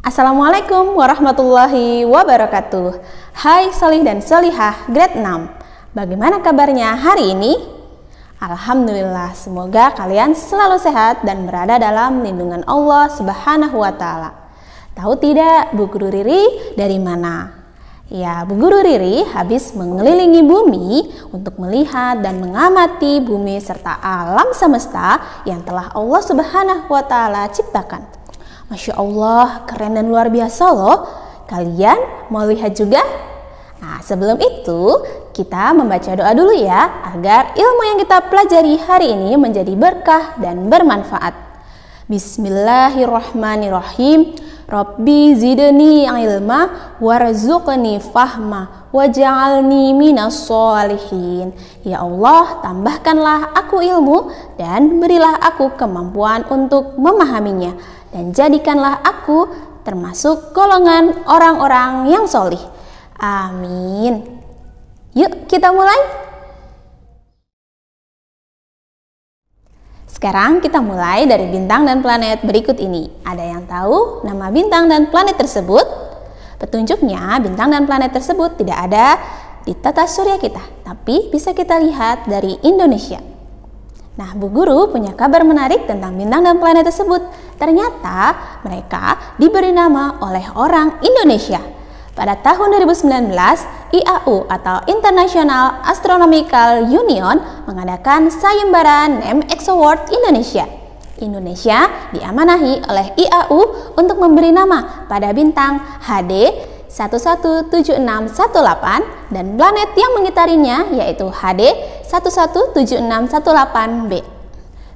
Assalamualaikum warahmatullahi wabarakatuh. Hai solih dan solihah grade 6. Bagaimana kabarnya hari ini? Alhamdulillah, semoga kalian selalu sehat dan berada dalam lindungan Allah Subhanahu wa Ta'ala. Tahu tidak Bu Guru Riri dari mana? Ya, Bu Guru Riri habis mengelilingi bumi untuk melihat dan mengamati bumi serta alam semesta yang telah Allah Subhanahu wa Ta'ala ciptakan. Masya Allah, keren dan luar biasa loh. Kalian mau lihat juga? Nah, sebelum itu kita membaca doa dulu ya, agar ilmu yang kita pelajari hari ini menjadi berkah dan bermanfaat. Bismillahirrahmanirrahim. Rabbi zidni ilma warzuqni fahma waj'alni minas sholihin. Ya Allah, tambahkanlah aku ilmu dan berilah aku kemampuan untuk memahaminya, dan jadikanlah aku termasuk golongan orang-orang yang solih. Amin. Yuk kita mulai. Sekarang kita mulai dari bintang dan planet berikut ini. Ada yang tahu nama bintang dan planet tersebut? Petunjuknya, bintang dan planet tersebut tidak ada di tata surya kita, tapi bisa kita lihat dari Indonesia. Nah, Bu Guru punya kabar menarik tentang bintang dan planet tersebut. Ternyata mereka diberi nama oleh orang Indonesia. Pada tahun 2019, IAU atau International Astronomical Union mengadakan sayembara Name X Award Indonesia. Indonesia diamanahi oleh IAU untuk memberi nama pada bintang HD 117618 dan planet yang mengitarinya yaitu HD 117618b.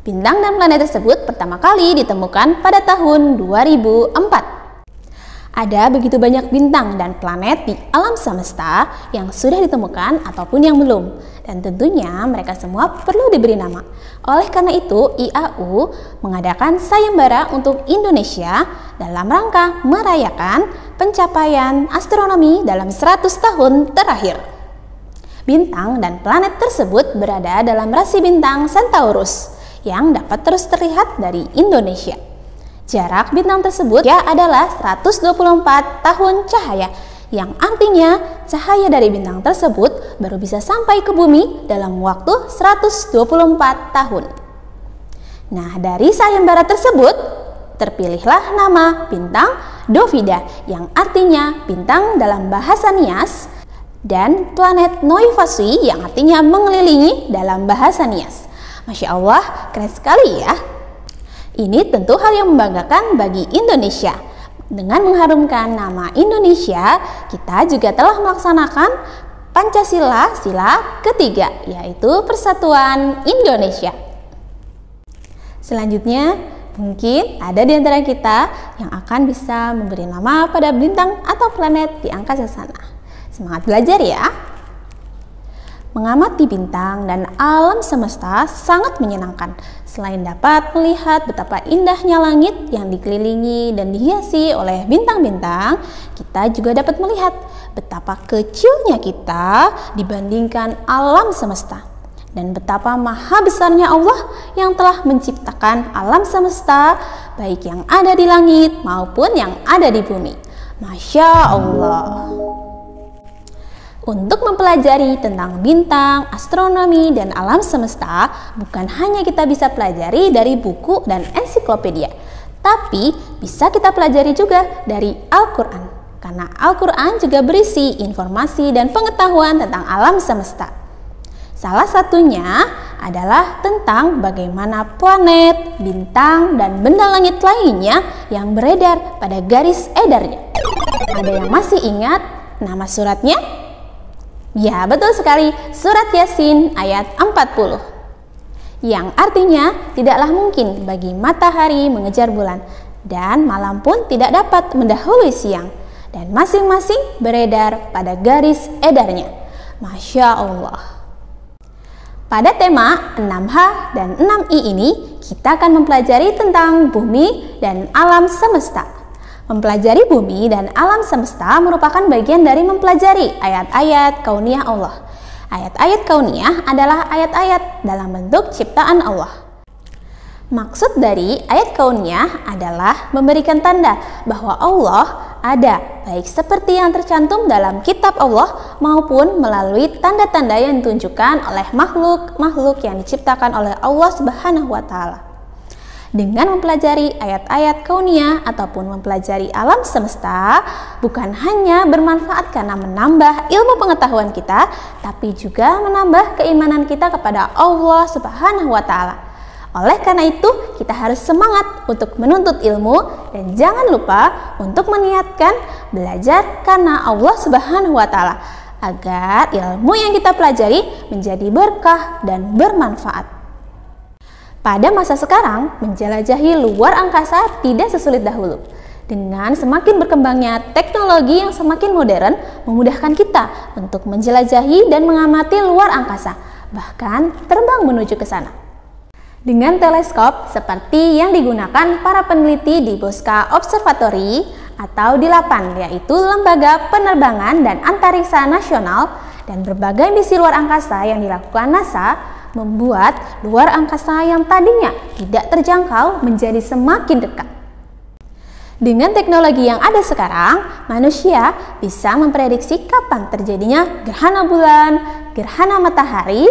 Bintang dan planet tersebut pertama kali ditemukan pada tahun 2004. Ada begitu banyak bintang dan planet di alam semesta yang sudah ditemukan ataupun yang belum, dan tentunya mereka semua perlu diberi nama. Oleh karena itu, IAU mengadakan sayembara untuk Indonesia dalam rangka merayakan pencapaian astronomi dalam 100 tahun terakhir. Bintang dan planet tersebut berada dalam rasi bintang Centaurus yang dapat terus terlihat dari Indonesia. Jarak bintang tersebut adalah 124 tahun cahaya, yang artinya cahaya dari bintang tersebut baru bisa sampai ke bumi dalam waktu 124 tahun. Nah, dari sayembara tersebut terpilihlah nama bintang Dovida, yang artinya bintang dalam bahasa Nias, dan planet Noivasui yang artinya mengelilingi dalam bahasa Nias. Masya Allah, keren sekali ya. Ini tentu hal yang membanggakan bagi Indonesia. Dengan mengharumkan nama Indonesia, kita juga telah melaksanakan Pancasila sila ketiga, yaitu Persatuan Indonesia. Selanjutnya, mungkin ada di antara kita yang akan bisa memberi nama pada bintang atau planet di angkasa sana. Semangat belajar ya! Mengamati bintang dan alam semesta sangat menyenangkan. Selain dapat melihat betapa indahnya langit yang dikelilingi dan dihiasi oleh bintang-bintang, kita juga dapat melihat betapa kecilnya kita dibandingkan alam semesta, dan betapa maha besarnya Allah yang telah menciptakan alam semesta, baik yang ada di langit maupun yang ada di bumi. Masya Allah. Untuk mempelajari tentang bintang, astronomi, dan alam semesta, bukan hanya kita bisa pelajari dari buku dan ensiklopedia, tapi bisa kita pelajari juga dari Al-Quran, karena Al-Quran juga berisi informasi dan pengetahuan tentang alam semesta. Salah satunya adalah tentang bagaimana planet, bintang, dan benda langit lainnya yang beredar pada garis edarnya. Ada yang masih ingat nama suratnya? Ya, betul sekali, surat Yasin ayat 40. Yang artinya tidaklah mungkin bagi matahari mengejar bulan, dan malam pun tidak dapat mendahului siang, dan masing-masing beredar pada garis edarnya. Masya Allah. Pada tema 6H dan 6I ini, kita akan mempelajari tentang bumi dan alam semesta. Mempelajari bumi dan alam semesta merupakan bagian dari mempelajari ayat-ayat kauniyah Allah. Ayat-ayat kauniyah adalah ayat-ayat dalam bentuk ciptaan Allah. Maksud dari ayat kauniyah adalah memberikan tanda bahwa Allah ada, baik seperti yang tercantum dalam kitab Allah maupun melalui tanda-tanda yang ditunjukkan oleh makhluk-makhluk yang diciptakan oleh Allah Subhanahu wa Ta'ala. Dengan mempelajari ayat-ayat kauniyah ataupun mempelajari alam semesta, bukan hanya bermanfaat karena menambah ilmu pengetahuan kita, tapi juga menambah keimanan kita kepada Allah Subhanahu wa Ta'ala. Oleh karena itu, kita harus semangat untuk menuntut ilmu dan jangan lupa untuk meniatkan belajar karena Allah Subhanahu wa Ta'ala agar ilmu yang kita pelajari menjadi berkah dan bermanfaat. Pada masa sekarang, menjelajahi luar angkasa tidak sesulit dahulu. Dengan semakin berkembangnya teknologi yang semakin modern, memudahkan kita untuk menjelajahi dan mengamati luar angkasa, bahkan terbang menuju ke sana. Dengan teleskop seperti yang digunakan para peneliti di Bosca Observatory atau di LAPAN, yaitu Lembaga Penerbangan dan Antariksa Nasional, dan berbagai misi luar angkasa yang dilakukan NASA, membuat luar angkasa yang tadinya tidak terjangkau menjadi semakin dekat. Dengan teknologi yang ada sekarang, manusia bisa memprediksi kapan terjadinya gerhana bulan, gerhana matahari,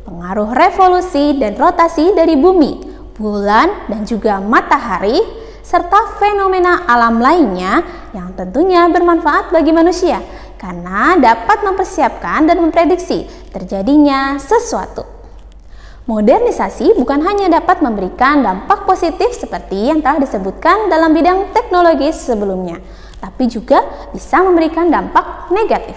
pengaruh revolusi dan rotasi dari bumi, bulan, dan juga matahari, serta fenomena alam lainnya yang tentunya bermanfaat bagi manusia karena dapat mempersiapkan dan memprediksi terjadinya sesuatu. Modernisasi bukan hanya dapat memberikan dampak positif seperti yang telah disebutkan dalam bidang teknologi sebelumnya, tapi juga bisa memberikan dampak negatif.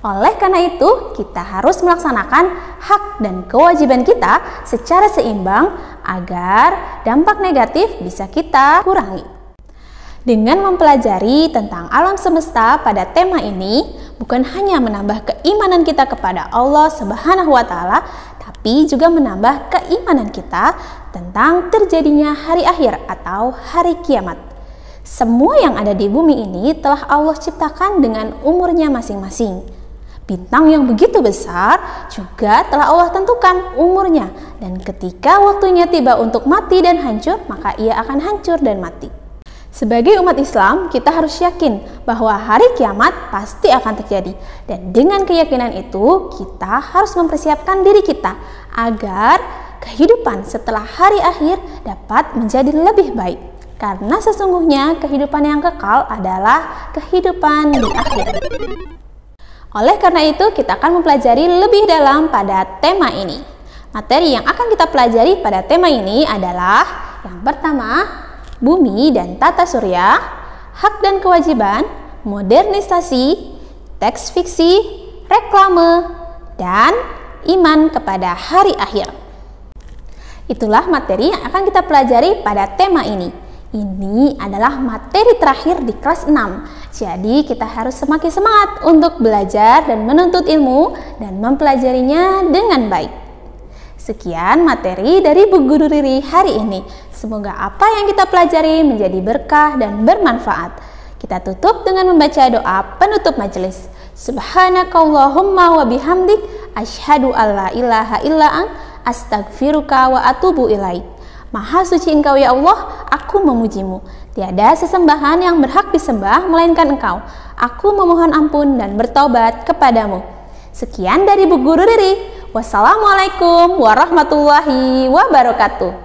Oleh karena itu, kita harus melaksanakan hak dan kewajiban kita secara seimbang agar dampak negatif bisa kita kurangi. Dengan mempelajari tentang alam semesta pada tema ini, bukan hanya menambah keimanan kita kepada Allah Subhanahu wa Ta'ala, tapi juga menambah keimanan kita tentang terjadinya hari akhir atau hari kiamat. Semua yang ada di bumi ini telah Allah ciptakan dengan umurnya masing-masing. Bintang yang begitu besar juga telah Allah tentukan umurnya, dan ketika waktunya tiba untuk mati dan hancur, maka ia akan hancur dan mati. Sebagai umat Islam, kita harus yakin bahwa hari kiamat pasti akan terjadi, dan dengan keyakinan itu kita harus mempersiapkan diri kita agar kehidupan setelah hari akhir dapat menjadi lebih baik, karena sesungguhnya kehidupan yang kekal adalah kehidupan di akhir. Oleh karena itu, kita akan mempelajari lebih dalam pada tema ini. Materi yang akan kita pelajari pada tema ini adalah yang pertama, bumi dan tata surya, hak dan kewajiban, modernisasi, teks fiksi, reklame, dan iman kepada hari akhir. Itulah materi yang akan kita pelajari pada tema ini. Ini adalah materi terakhir di kelas 6. Jadi kita harus semakin semangat untuk belajar dan menuntut ilmu dan mempelajarinya dengan baik. Sekian materi dari Bu Guru Riri hari ini. Semoga apa yang kita pelajari menjadi berkah dan bermanfaat. Kita tutup dengan membaca doa penutup majelis. Subhanakallahumma wa bihamdik asyhadu alla ilaha illa ant astaghfiruka wa atubu ilaik. Maha suci Engkau ya Allah, aku memujimu. Tiada sesembahan yang berhak disembah melainkan Engkau. Aku memohon ampun dan bertobat kepadamu. Sekian dari Bu Guru Riri. Wassalamualaikum warahmatullahi wabarakatuh.